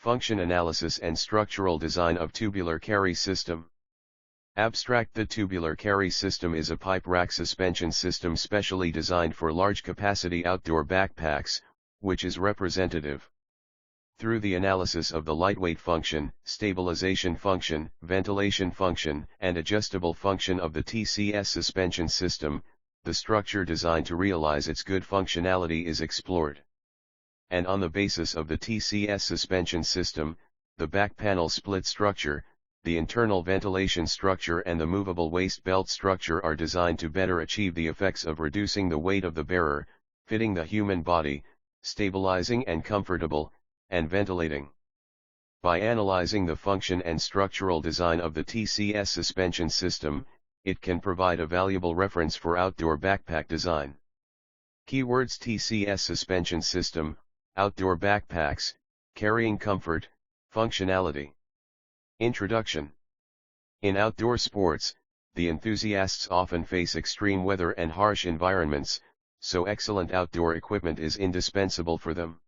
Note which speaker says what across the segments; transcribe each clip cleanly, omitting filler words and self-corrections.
Speaker 1: Function analysis and structural design of tubular carry system. Abstract: the tubular carry system is a pipe rack suspension system specially designed for large capacity outdoor backpacks, which is representative. Through the analysis of the lightweight function, stabilization function, ventilation function, and adjustable function of the TCS suspension system, the structure designed to realize its good functionality is explored. And on the basis of the TCS suspension system, the back panel split structure, the internal ventilation structure and the movable waist belt structure are designed to better achieve the effects of reducing the weight of the bearer, fitting the human body, stabilizing and comfortable, and ventilating. By analyzing the function and structural design of the TCS suspension system, it can provide a valuable reference for outdoor backpack design. Keywords: TCS suspension system, outdoor backpacks, carrying comfort, functionality. Introduction. In outdoor sports, the enthusiasts often face extreme weather and harsh environments, so excellent outdoor equipment is indispensable for them.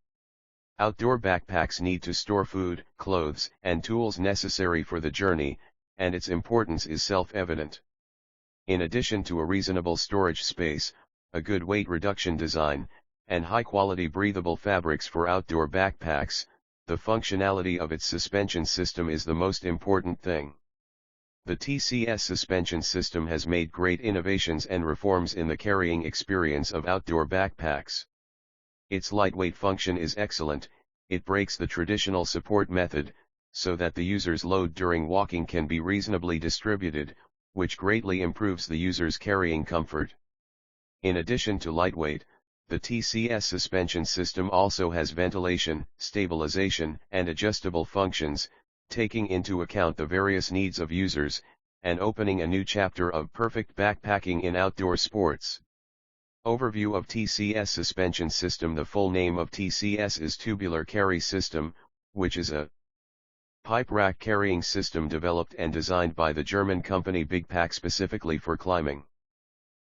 Speaker 1: Outdoor backpacks need to store food, clothes, and tools necessary for the journey, and its importance is self-evident. In addition to a reasonable storage space, a good weight reduction design, and high-quality breathable fabrics for outdoor backpacks, the functionality of its suspension system is the most important thing. The TCS suspension system has made great innovations and reforms in the carrying experience of outdoor backpacks. Its lightweight function is excellent. It breaks the traditional support method, so that the user's load during walking can be reasonably distributed, which greatly improves the user's carrying comfort. In addition to lightweight, the TCS suspension system also has ventilation, stabilization, and adjustable functions, taking into account the various needs of users, and opening a new chapter of perfect backpacking in outdoor sports. Overview of TCS suspension system. The full name of TCS is Tubular Carry System, which is a pipe rack carrying system developed and designed by the German company Bigpack specifically for climbing.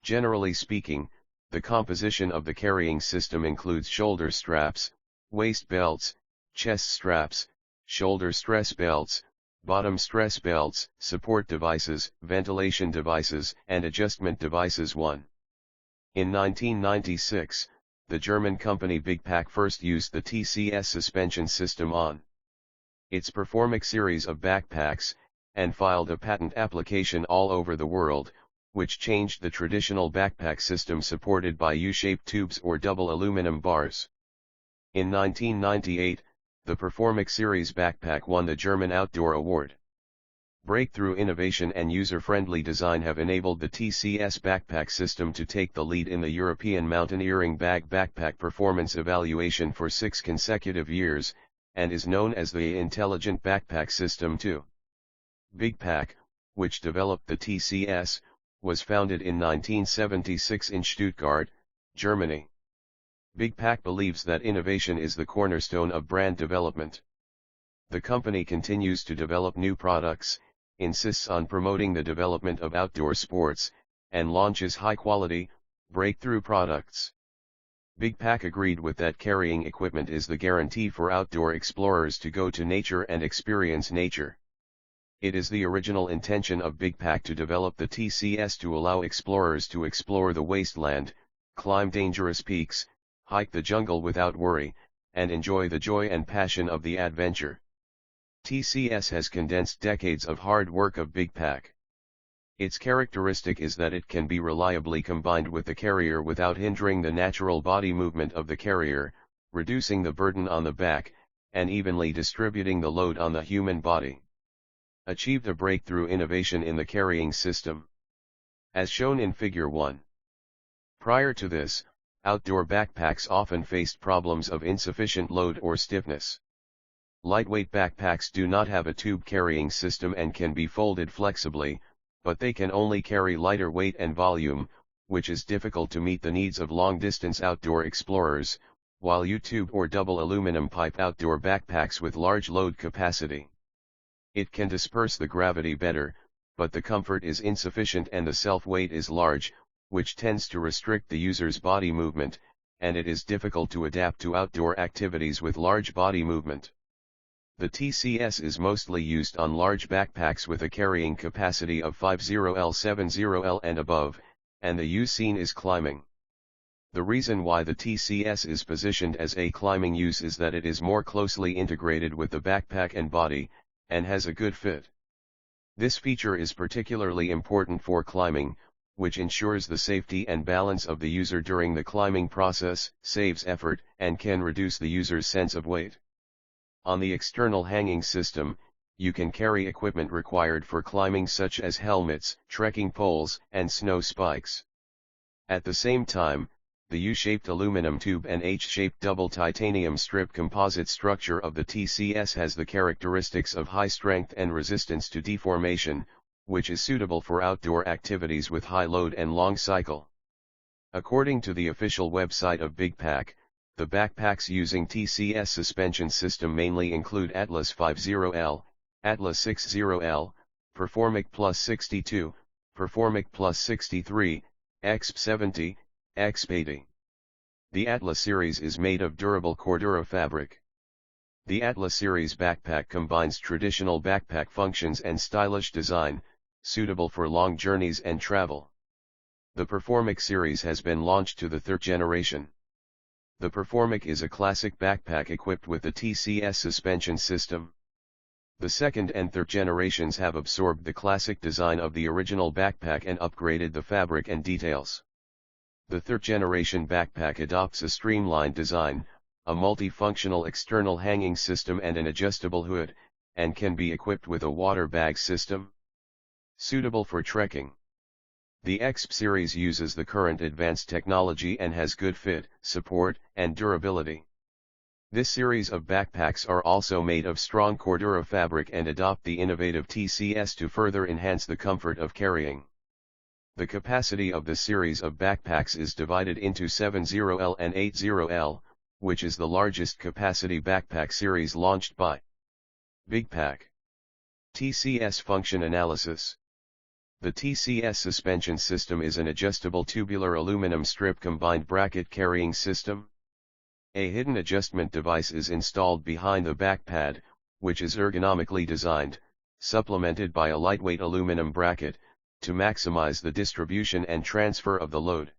Speaker 1: Generally speaking, the composition of the carrying system includes shoulder straps, waist belts, chest straps, shoulder stress belts, bottom stress belts, support devices, ventilation devices, and adjustment devices. 1. In 1996, the German company Bigpack first used the TCS suspension system on its Performix series of backpacks, and filed a patent application all over the world, which changed the traditional backpack system supported by U-shaped tubes or double aluminum bars. In 1998, the Performix series backpack won the German Outdoor Award. Breakthrough innovation and user-friendly design have enabled the TCS backpack system to take the lead in the European mountaineering backpack performance evaluation for 6 consecutive years, and is known as the Intelligent Backpack System 2. Bigpack, which developed the TCS, was founded in 1976 in Stuttgart, Germany. Bigpack believes that innovation is the cornerstone of brand development. The company continues to develop new products, insists on promoting the development of outdoor sports, and launches high-quality, breakthrough products. Bigpack agreed with that carrying equipment is the guarantee for outdoor explorers to go to nature and experience nature. It is the original intention of Bigpack to develop the TCS to allow explorers to explore the wasteland, climb dangerous peaks, hike the jungle without worry, and enjoy the joy and passion of the adventure. TCS has condensed decades of hard work of Bigpack. Its characteristic is that it can be reliably combined with the carrier without hindering the natural body movement of the carrier, reducing the burden on the back, and evenly distributing the load on the human body. Achieved a breakthrough innovation in the carrying system, as shown in Figure 1. Prior to this, outdoor backpacks often faced problems of insufficient load or stiffness. Lightweight backpacks do not have a tube carrying system and can be folded flexibly, but they can only carry lighter weight and volume, which is difficult to meet the needs of long-distance outdoor explorers, while U-tube or double aluminum pipe outdoor backpacks with large load capacity. It can disperse the gravity better, but the comfort is insufficient and the self-weight is large, which tends to restrict the user's body movement, and it is difficult to adapt to outdoor activities with large body movement. The TCS is mostly used on large backpacks with a carrying capacity of 50L 70L and above, and the use seen is climbing. The reason why the TCS is positioned as a climbing use is that it is more closely integrated with the backpack and body, and has a good fit. This feature is particularly important for climbing, which ensures the safety and balance of the user during the climbing process, saves effort, and can reduce the user's sense of weight. On the external hanging system, you can carry equipment required for climbing such as helmets, trekking poles, and snow spikes. At the same time, the U-shaped aluminum tube and H-shaped double titanium strip composite structure of the TCS has the characteristics of high strength and resistance to deformation, which is suitable for outdoor activities with high load and long cycle. According to the official website of BigPack, the backpacks using TCS suspension system mainly include Atlas 50L, Atlas 60L, Performic Plus 62, Performic Plus 63, XP 70, XP 80. The Atlas series is made of durable Cordura fabric. The Atlas series backpack combines traditional backpack functions and stylish design, suitable for long journeys and travel. The Performic series has been launched to the third generation. The Performic is a classic backpack equipped with the TCS suspension system. The second and third generations have absorbed the classic design of the original backpack and upgraded the fabric and details. The third generation backpack adopts a streamlined design, a multifunctional external hanging system and an adjustable hood, and can be equipped with a water bag system. Suitable for trekking. The XP series uses the current advanced technology and has good fit, support, and durability. This series of backpacks are also made of strong Cordura fabric and adopt the innovative TCS to further enhance the comfort of carrying. The capacity of the series of backpacks is divided into 70L and 80L, which is the largest capacity backpack series launched by BigPack. TCS function analysis. The TCS suspension system is an adjustable tubular aluminum strip combined bracket carrying system. A hidden adjustment device is installed behind the back pad, which is ergonomically designed, supplemented by a lightweight aluminum bracket, to maximize the distribution and transfer of the load.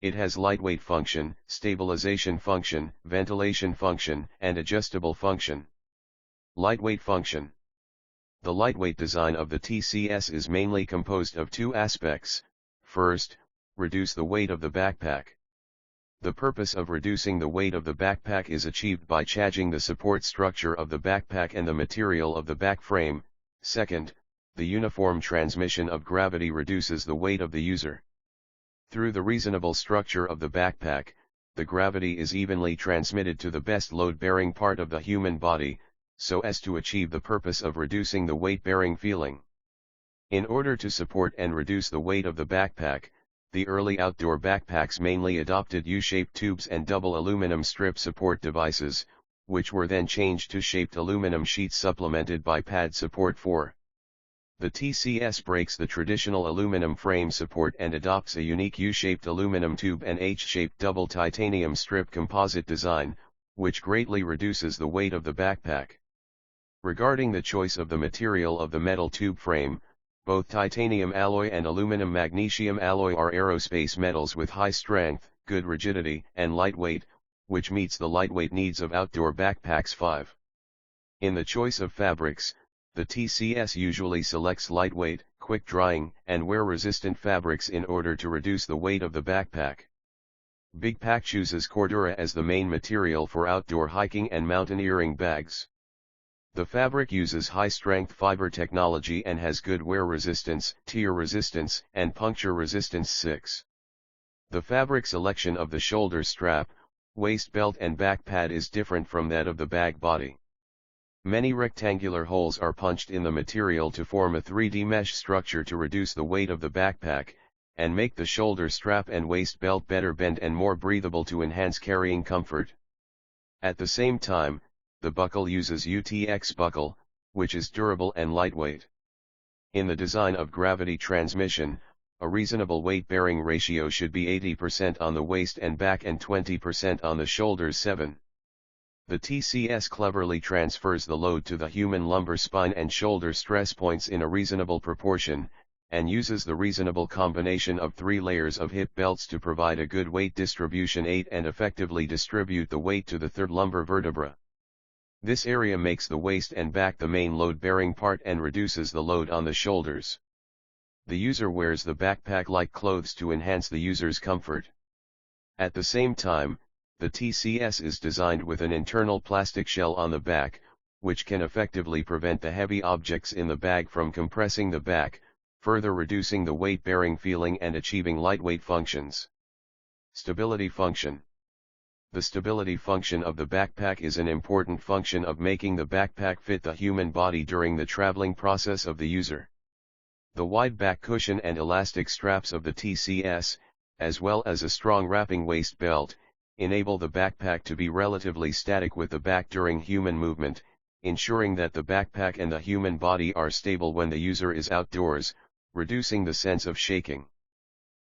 Speaker 1: It has lightweight function, stabilization function, ventilation function, and adjustable function. Lightweight function. The lightweight design of the TCS is mainly composed of two aspects. First, reduce the weight of the backpack. The purpose of reducing the weight of the backpack is achieved by changing the support structure of the backpack and the material of the back frame. Second, the uniform transmission of gravity reduces the weight of the user. Through the reasonable structure of the backpack, the gravity is evenly transmitted to the best load-bearing part of the human body, so as to achieve the purpose of reducing the weight-bearing feeling. In order to support and reduce the weight of the backpack, the early outdoor backpacks mainly adopted U-shaped tubes and double aluminum strip support devices, which were then changed to shaped aluminum sheets supplemented by pad support for. The TCS breaks the traditional aluminum frame support and adopts a unique U-shaped aluminum tube and H-shaped double titanium strip composite design, which greatly reduces the weight of the backpack. Regarding the choice of the material of the metal tube frame, both titanium alloy and aluminum magnesium alloy are aerospace metals with high strength, good rigidity, and lightweight, which meets the lightweight needs of outdoor backpacks. 5. In the choice of fabrics, the TCS usually selects lightweight, quick-drying, and wear-resistant fabrics in order to reduce the weight of the backpack. BigPack chooses Cordura as the main material for outdoor hiking and mountaineering bags. The fabric uses high-strength fiber technology and has good wear resistance, tear resistance, and puncture resistance. 6. The fabric selection of the shoulder strap, waist belt and back pad is different from that of the bag body. Many rectangular holes are punched in the material to form a 3D mesh structure to reduce the weight of the backpack, and make the shoulder strap and waist belt better bend and more breathable to enhance carrying comfort. At the same time, the buckle uses UTX buckle, which is durable and lightweight. In the design of gravity transmission, a reasonable weight-bearing ratio should be 80% on the waist and back and 20% on the shoulders. 7. The TCS cleverly transfers the load to the human lumbar spine and shoulder stress points in a reasonable proportion, and uses the reasonable combination of 3 layers of hip belts to provide a good weight distribution aid and effectively distribute the weight to the third lumbar vertebra. This area makes the waist and back the main load-bearing part and reduces the load on the shoulders. The user wears the backpack-like clothes to enhance the user's comfort. At the same time, the TCS is designed with an internal plastic shell on the back, which can effectively prevent the heavy objects in the bag from compressing the back, further reducing the weight-bearing feeling and achieving lightweight functions. Stability function. The stability function of the backpack is an important function of making the backpack fit the human body during the traveling process of the user. The wide back cushion and elastic straps of the TCS, as well as a strong wrapping waist belt, enable the backpack to be relatively static with the back during human movement, ensuring that the backpack and the human body are stable when the user is outdoors, reducing the sense of shaking.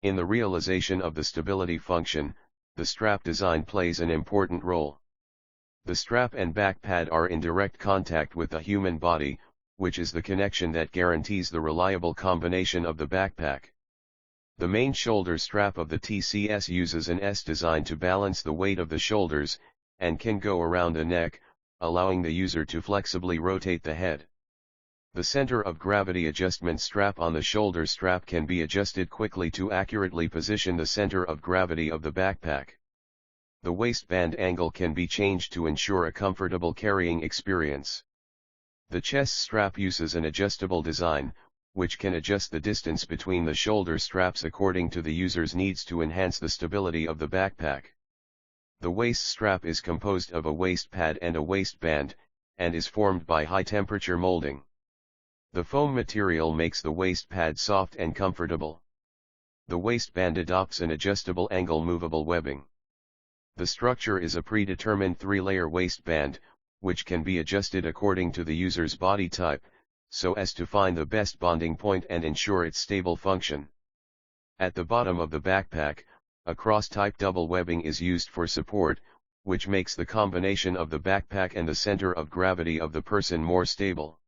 Speaker 1: In the realization of the stability function, the strap design plays an important role. The strap and back pad are in direct contact with the human body, which is the connection that guarantees the reliable combination of the backpack. The main shoulder strap of the TCS uses an S design to balance the weight of the shoulders, and can go around the neck, allowing the user to flexibly rotate the head. The center of gravity adjustment strap on the shoulder strap can be adjusted quickly to accurately position the center of gravity of the backpack. The waistband angle can be changed to ensure a comfortable carrying experience. The chest strap uses an adjustable design, which can adjust the distance between the shoulder straps according to the user's needs to enhance the stability of the backpack. The waist strap is composed of a waist pad and a waistband, and is formed by high-temperature molding. The foam material makes the waist pad soft and comfortable. The waistband adopts an adjustable angle movable webbing. The structure is a predetermined 3-layer waistband, which can be adjusted according to the user's body type, so as to find the best bonding point and ensure its stable function. At the bottom of the backpack, a cross-type double webbing is used for support, which makes the combination of the backpack and the center of gravity of the person more stable.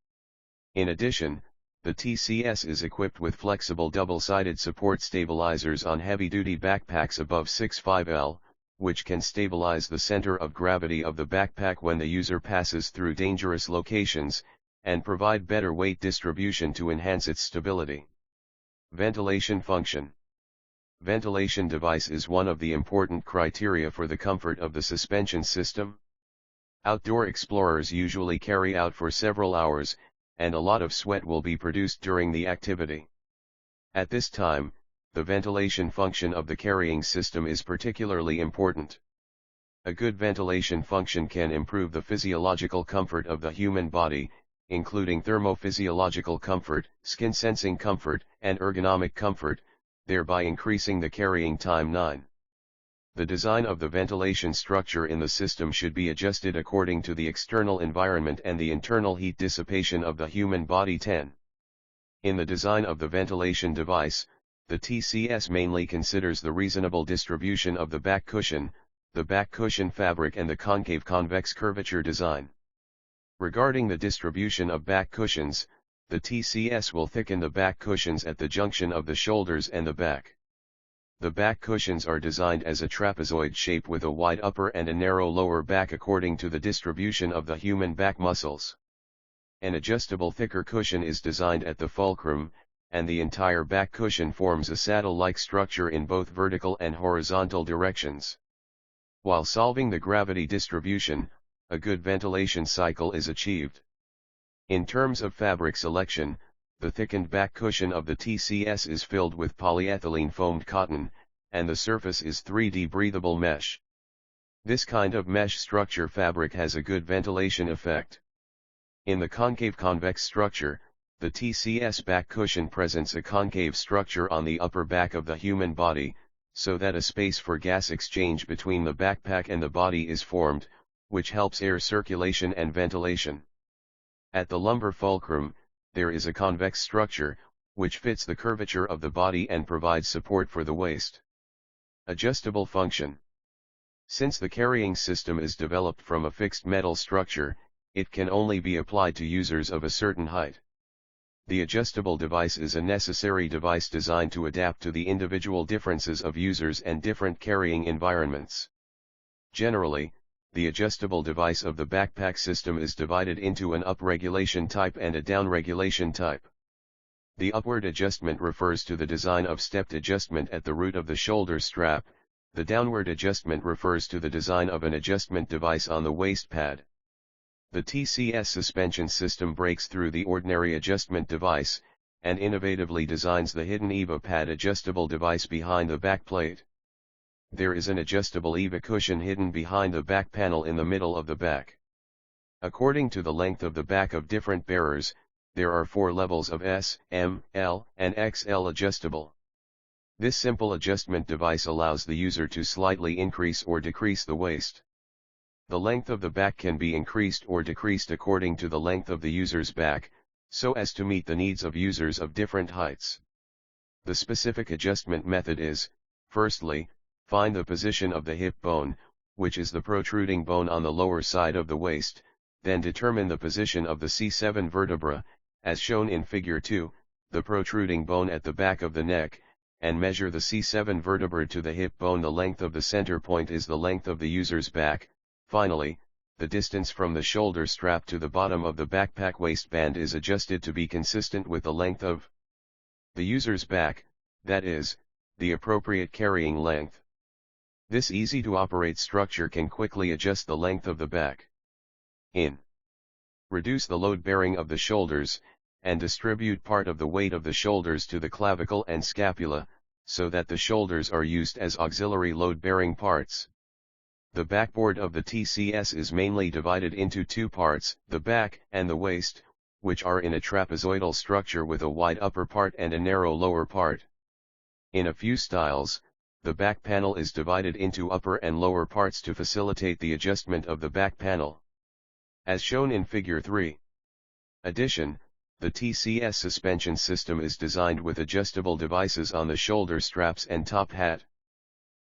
Speaker 1: In addition, the TCS is equipped with flexible double-sided support stabilizers on heavy-duty backpacks above 6.5 L, which can stabilize the center of gravity of the backpack when the user passes through dangerous locations, and provide better weight distribution to enhance its stability. Ventilation function. Ventilation device is one of the important criteria for the comfort of the suspension system. Outdoor explorers usually carry out for several hours, and a lot of sweat will be produced during the activity. At this time, the ventilation function of the carrying system is particularly important. A good ventilation function can improve the physiological comfort of the human body, including thermophysiological comfort, skin sensing comfort, and ergonomic comfort, thereby increasing the carrying time. 9. The design of the ventilation structure in the system should be adjusted according to the external environment and the internal heat dissipation of the human body. 10. In the design of the ventilation device, the TCS mainly considers the reasonable distribution of the back cushion, the back cushion fabric and the concave convex curvature design. Regarding the distribution of back cushions, the TCS will thicken the back cushions at the junction of the shoulders and the back. The back cushions are designed as a trapezoid shape with a wide upper and a narrow lower back according to the distribution of the human back muscles. An adjustable thicker cushion is designed at the fulcrum, and the entire back cushion forms a saddle-like structure in both vertical and horizontal directions. While solving the gravity distribution, a good ventilation cycle is achieved. In terms of fabric selection, the thickened back cushion of the TCS is filled with polyethylene foamed cotton, and the surface is 3D breathable mesh. This kind of mesh structure fabric has a good ventilation effect. In the concave convex structure, the TCS back cushion presents a concave structure on the upper back of the human body, so that a space for gas exchange between the backpack and the body is formed, which helps air circulation and ventilation. At the lumbar fulcrum, there is a convex structure, which fits the curvature of the body and provides support for the waist. Adjustable function. Since the carrying system is developed from a fixed metal structure, it can only be applied to users of a certain height. The adjustable device is a necessary device designed to adapt to the individual differences of users and different carrying environments. Generally, the adjustable device of the backpack system is divided into an up-regulation type and a down-regulation type. The upward adjustment refers to the design of stepped adjustment at the root of the shoulder strap. The downward adjustment refers to the design of an adjustment device on the waist pad. The TCS suspension system breaks through the ordinary adjustment device, and innovatively designs the hidden EVA pad adjustable device behind the backplate. There is an adjustable EVA cushion hidden behind the back panel in the middle of the back. According to the length of the back of different bearers, there are 4 levels of S, M, L, and XL adjustable. This simple adjustment device allows the user to slightly increase or decrease the waist. The length of the back can be increased or decreased according to the length of the user's back, so as to meet the needs of users of different heights. The specific adjustment method is, firstly, find the position of the hip bone, which is the protruding bone on the lower side of the waist, then determine the position of the C7 vertebra, as shown in Figure 2, the protruding bone at the back of the neck, and measure the C7 vertebra to the hip bone. The length of the center point is the length of the user's back. Finally, the distance from the shoulder strap to the bottom of the backpack waistband is adjusted to be consistent with the length of the user's back, that is, the appropriate carrying length. This easy-to-operate structure can quickly adjust the length of the back. Reduce the load bearing of the shoulders, and distribute part of the weight of the shoulders to the clavicle and scapula, so that the shoulders are used as auxiliary load-bearing parts. The backboard of the TCS is mainly divided into 2 parts, the back and the waist, which are in a trapezoidal structure with a wide upper part and a narrow lower part. In a few styles, the back panel is divided into upper and lower parts to facilitate the adjustment of the back panel, as shown in Figure 3. Addition, the TCS suspension system is designed with adjustable devices on the shoulder straps and top hat.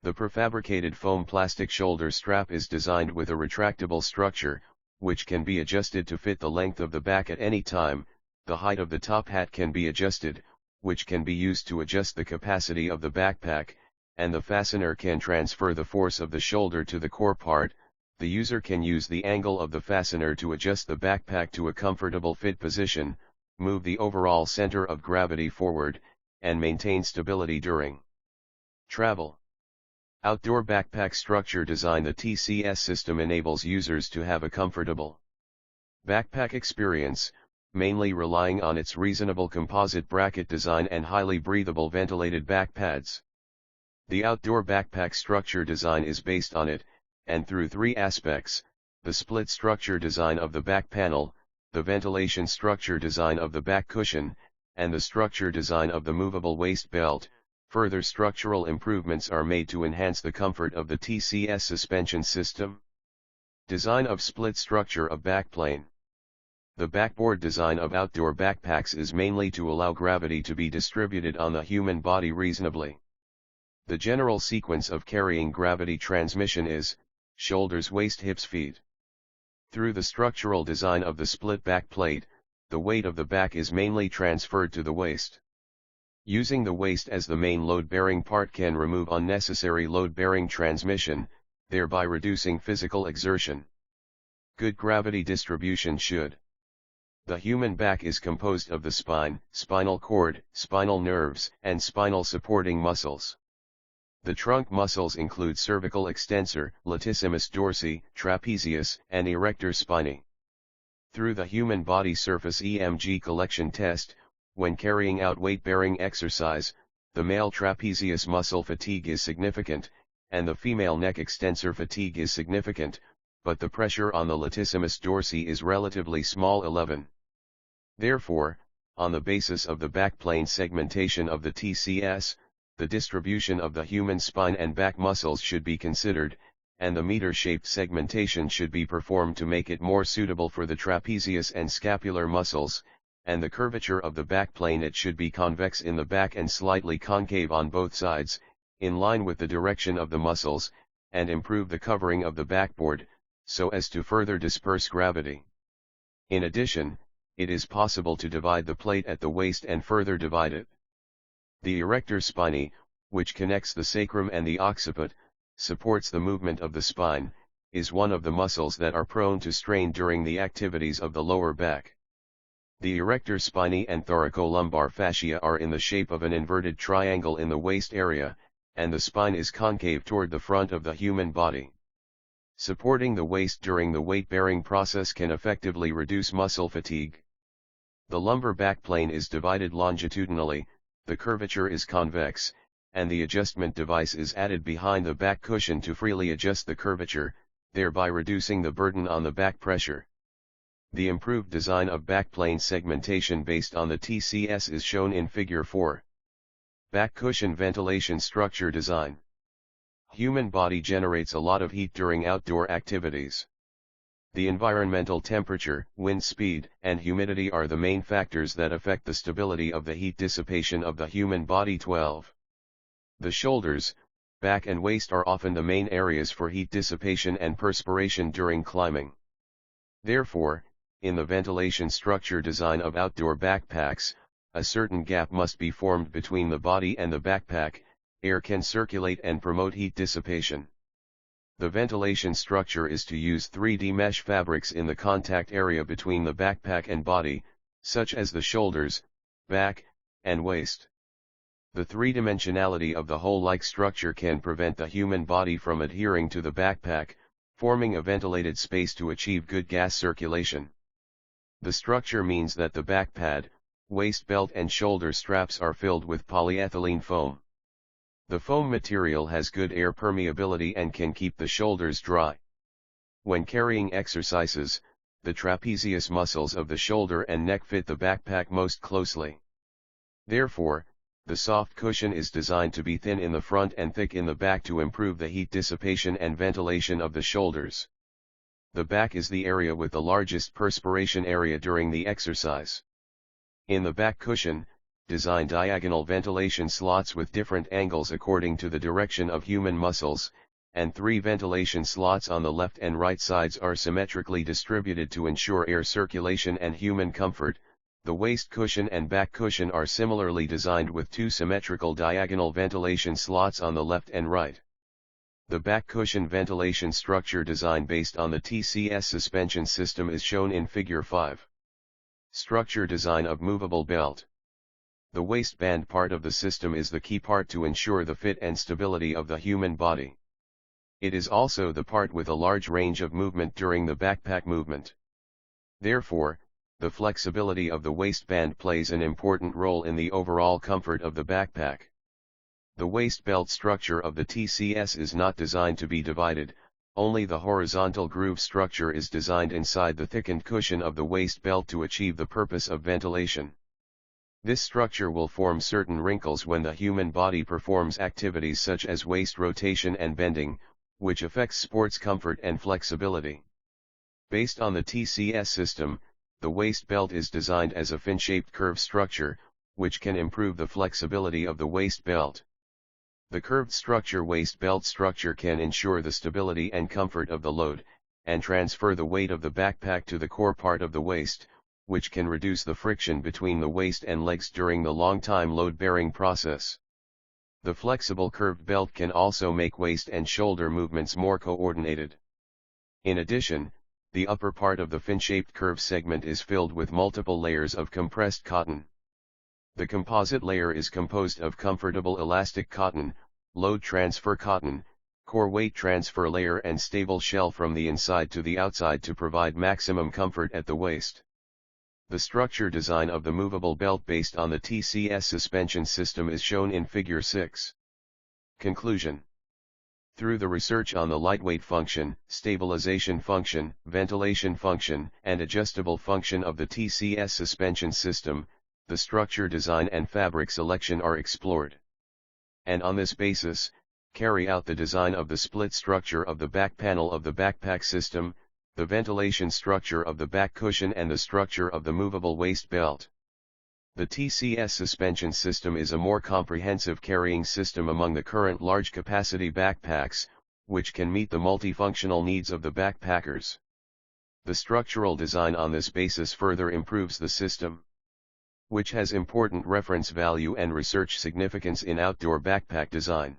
Speaker 1: The prefabricated foam plastic shoulder strap is designed with a retractable structure, which can be adjusted to fit the length of the back at any time. The height of the top hat can be adjusted, which can be used to adjust the capacity of the backpack, and the fastener can transfer the force of the shoulder to the core part. The user can use the angle of the fastener to adjust the backpack to a comfortable fit position, move the overall center of gravity forward, and maintain stability during travel. Outdoor backpack structure design. The TCS system enables users to have a comfortable backpack experience, mainly relying on its reasonable composite bracket design and highly breathable ventilated back pads. The outdoor backpack structure design is based on it, and through 3 aspects: the split structure design of the back panel, the ventilation structure design of the back cushion, and the structure design of the movable waist belt. Further structural improvements are made to enhance the comfort of the TCS suspension system. Design of split structure of backplane. The backboard design of outdoor backpacks is mainly to allow gravity to be distributed on the human body reasonably. The general sequence of carrying gravity transmission is shoulders, waist, hips, feet. Through the structural design of the split back plate, the weight of the back is mainly transferred to the waist. Using the waist as the main load-bearing part can remove unnecessary load-bearing transmission, thereby reducing physical exertion. Good gravity distribution should. The human back is composed of the spine, spinal cord, spinal nerves, and spinal supporting muscles. The trunk muscles include cervical extensor, latissimus dorsi, trapezius, and erector spinae. Through the human body surface EMG collection test, when carrying out weight-bearing exercise, the male trapezius muscle fatigue is significant, and the female neck extensor fatigue is significant, but the pressure on the latissimus dorsi is relatively small, 11. Therefore, on the basis of the backplane segmentation of the TCS, the distribution of the human spine and back muscles should be considered, and the meter-shaped segmentation should be performed to make it more suitable for the trapezius and scapular muscles, and the curvature of the backplane, it should be convex in the back and slightly concave on both sides, in line with the direction of the muscles, and improve the covering of the backboard, so as to further disperse gravity. In addition, it is possible to divide the plate at the waist and further divide it. The erector spinae, which connects the sacrum and the occiput, supports the movement of the spine, is one of the muscles that are prone to strain during the activities of the lower back. The erector spinae and thoracolumbar fascia are in the shape of an inverted triangle in the waist area, and the spine is concave toward the front of the human body. Supporting the waist during the weight-bearing process can effectively reduce muscle fatigue. The lumbar backplane is divided longitudinally, the curvature is convex, and the adjustment device is added behind the back cushion to freely adjust the curvature, thereby reducing the burden on the back pressure. The improved design of backplane segmentation based on the TCS is shown in Figure 4. Back cushion ventilation structure design. Human body generates a lot of heat during outdoor activities. The environmental temperature, wind speed, and humidity are the main factors that affect the stability of the heat dissipation of the human body. 12. The shoulders, back and waist are often the main areas for heat dissipation and perspiration during climbing. Therefore, in the ventilation structure design of outdoor backpacks, a certain gap must be formed between the body and the backpack. Air can circulate and promote heat dissipation. The ventilation structure is to use 3D mesh fabrics in the contact area between the backpack and body, such as the shoulders, back, and waist. The three-dimensionality of the hole-like structure can prevent the human body from adhering to the backpack, forming a ventilated space to achieve good gas circulation. The structure means that the back pad, waist belt and shoulder straps are filled with polyethylene foam. The foam material has good air permeability and can keep the shoulders dry. When carrying exercises, the trapezius muscles of the shoulder and neck fit the backpack most closely. Therefore, the soft cushion is designed to be thin in the front and thick in the back to improve the heat dissipation and ventilation of the shoulders. The back is the area with the largest perspiration area during the exercise. In the back cushion, design diagonal ventilation slots with different angles according to the direction of human muscles, and 3 ventilation slots on the left and right sides are symmetrically distributed to ensure air circulation and human comfort. The waist cushion and back cushion are similarly designed with 2 symmetrical diagonal ventilation slots on the left and right. The back cushion ventilation structure design based on the TCS suspension system is shown in Figure 5. Structure design of movable belt. The waistband part of the system is the key part to ensure the fit and stability of the human body. It is also the part with a large range of movement during the backpack movement. Therefore, the flexibility of the waistband plays an important role in the overall comfort of the backpack. The waist belt structure of the TCS is not designed to be divided, only the horizontal groove structure is designed inside the thickened cushion of the waist belt to achieve the purpose of ventilation. This structure will form certain wrinkles when the human body performs activities such as waist rotation and bending, which affects sports comfort and flexibility. Based on the TCS system, the waist belt is designed as a fin-shaped curve structure, which can improve the flexibility of the waist belt. The curved structure waist belt structure can ensure the stability and comfort of the load, and transfer the weight of the backpack to the core part of the waist, which can reduce the friction between the waist and legs during the long-time load-bearing process. The flexible curved belt can also make waist and shoulder movements more coordinated. In addition, the upper part of the fin-shaped curve segment is filled with multiple layers of compressed cotton. The composite layer is composed of comfortable elastic cotton, load transfer cotton, core weight transfer layer and stable shell from the inside to the outside to provide maximum comfort at the waist. The structure design of the movable belt based on the TCS suspension system is shown in Figure 6. Conclusion. Through the research on the lightweight function, stabilization function, ventilation function, and adjustable function of the TCS suspension system, the structure design and fabric selection are explored. And on this basis, carry out the design of the split structure of the back panel of the backpack system, the ventilation structure of the back cushion and the structure of the movable waist belt. The TCS suspension system is a more comprehensive carrying system among the current large-capacity backpacks, which can meet the multifunctional needs of the backpackers. The structural design on this basis further improves the system, which has important reference value and research significance in outdoor backpack design.